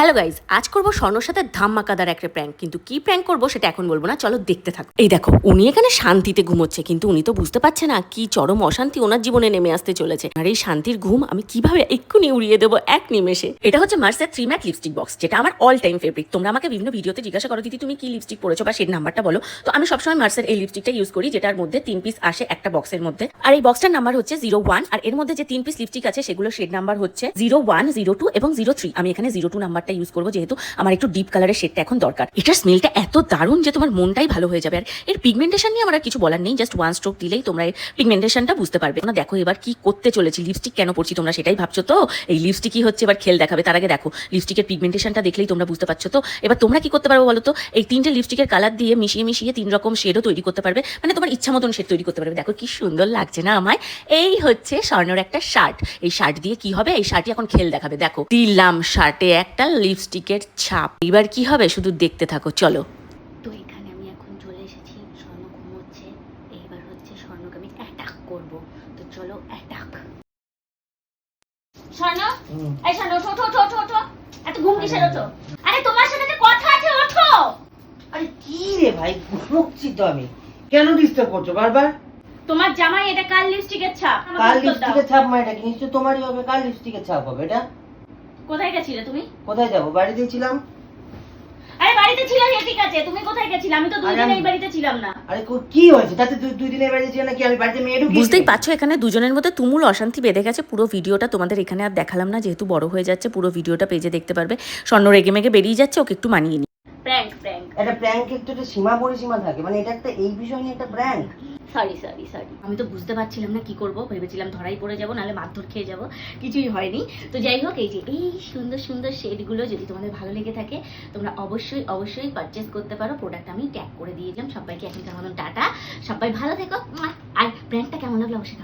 Hello guys, আজ করবো স্বর্ণর সাথে ধামাকাদার একটা প্র্যাঙ্ক। কিন্তু কি প্র্যাঙ্ক করবো সেটা এখন বলবো না, চলো দেখতে থাকো। এই দেখো, উনি এখানে শান্তিতে ঘুমোচ্ছে, কিন্তু উনি তো বুঝতে পারছে না কি চরম অশান্তি ওনার জীবনে নেমে আসতে চলেছে। আর এই শান্তির ঘুম আমি কিভাবে এক্ষুনি উড়িয়ে দেবো এক নিমেষে। এটা হচ্ছে মার্সের 3 ম্যাট লিপস্টিক বক্স, যেটা আমার অল টাইম ফেভারিট। তোমরা আমাকে বিভিন্ন ভিডিওতে জিজ্ঞাসা করো, দিদি তুমি কি লিপস্টিক পরেছো বা সেই নাম্বারটা বলো। তো আমি সবসময় মার্সের এই লিপস্টিকটা ইউজ করি, যেটার মধ্যে 3 পিস আসে একটা বক্সের মধ্যে। আর এই বক্সটার নাম্বার হচ্ছে 01, আর এর মধ্যে যে 3 পিস লিপস্টিক আছে সেগুলো শেড নাম্বার হচ্ছে 01, 02 এবং 03। আমি এখানে 02 নাম্বারটা ইউজ করবো, যেহেতু আমার একটু ডিপ কালারের শেডটা এখন দরকার। এটার স্মেলটা এত দারুণ যে তোমার মনটাই ভালো হয়ে যাবে। আর এর পিগমেন্টেশন নিয়ে আমার আর কিছু বলার নেই, জাস্ট 1 স্ট্রোক দিলেই তোমরা এর পিগমেন্টেশনটা বুঝতে পারবে না। দেখো এবার কি করতে চলেছি, লিপস্টিক কেন পড়ছি তোমরা সেটাই ভাবছো তো। এই লিপস্টিকই হচ্ছে এবার খেল দেখাবে। তার আগে দেখো লিপস্টিকের পিগমেন্টেশনটা দেখলেই তোমরা বুঝতে পারছো তো। এবার তোমরা কি করতে পারবে বলো তো, এই 3টে লিপস্টিকের কালার দিয়ে মিশিয়ে মিশিয়ে 3 রকম শেডও তৈরি করতে পারবে, মানে তোমার ইচ্ছা মতন শেড তৈরি করতে পারবে। দেখো কি সুন্দর লাগছে না আমায়। এই হচ্ছে স্বর্ণর একটা শার্ট। এই শার্ট দিয়ে কি হবে, এই শার্টই এখন খেল দেখাবে। দেখো দিলাম শার্টে একটা লিপস্টিকের ছাপ, এবার কি হবে শুধু দেখতে থাকো, চলো। তো এখানে আমি এখন চলে এসেছি, স্বর্ণ ঘুমোচ্ছে। এইবার হচ্ছে স্বর্ণকে আমি অ্যাটাক করব। তো চলো অ্যাটাক। স্বর্ণ, এই স্বর্ণ, ওঠো ওঠো ওঠো ওঠো। এত ঘুম কিসের, ওঠো। আরে তোমার সাথে একটা কথা আছে, ওঠো। আরে কি রে ভাই, ঘুমোচ্ছি তো আমি, কেন ডিস্টার্ব করছো বারবার? তোমার জামাই এটা কাল লিপস্টিকের ছাপ। কাল লিপস্টিকের ছাপ মানে এটা কি নিশ্চয় তোমারই হবে? কাল লিপস্টিকের ছাপ হবে এটা? কোথায় গেছিলে তুমি? কোথায় যাবো, বাড়িতেই ছিলাম। আরে বাড়িতে ছিলে, ঠিক আছে, তুমি কোথায় গেছিলে? আমি তো 2 দিন এই বাড়িতে ছিলাম না। আরে কি হয়েছে তাতে? দুই দিনের বাড়িতে ছিল নাকি? আমি বাড়িতে মেয়ে ঢুকিয়েছি। বুঝতেই পারছো এখানে দুজনের মধ্যে তুমুল অশান্তি বেঁধে গেছে। পুরো ভিডিওটা তোমাদের এখানে আর দেখালাম না, যেহেতু বড় হয়ে যাচ্ছে। পুরো ভিডিওটা পেজে দেখতে পারবে। স্বর্ণ রেগে মেগে বেরিয়ে যাচ্ছে, ওকে একটু মানিয়ে নি। প্র্যাঙ্ক প্র্যাঙ্ক, একটা প্র্যাঙ্ক একটু একটা সীমা পরিসীমা থাকে, মানে এটা একটা এই বিষয় নিয়ে একটা প্র্যাঙ্ক। সরি সরি সরি, আমি তো বুঝতে পারছিলাম না কি করব। ভেবেছিলাম ধরাই পড়ে যাবো, নাহলে মারধর খেয়ে যাবো। কিছুই হয়নি। তো যাই হোক, এই যে এই সুন্দর সুন্দর শেডগুলো যদি তোমাদের ভালো লেগে থাকে, তোমরা অবশ্যই অবশ্যই পারচেস করতে পারো। প্রোডাক্ট আমি ট্যাগ করে দিয়ে দিলাম। সবাইকে এখন কেমন টাটা, সবাই ভালো থেকো। আর প্র্যাঙ্কটা কেমন লাগলো অবশ্যই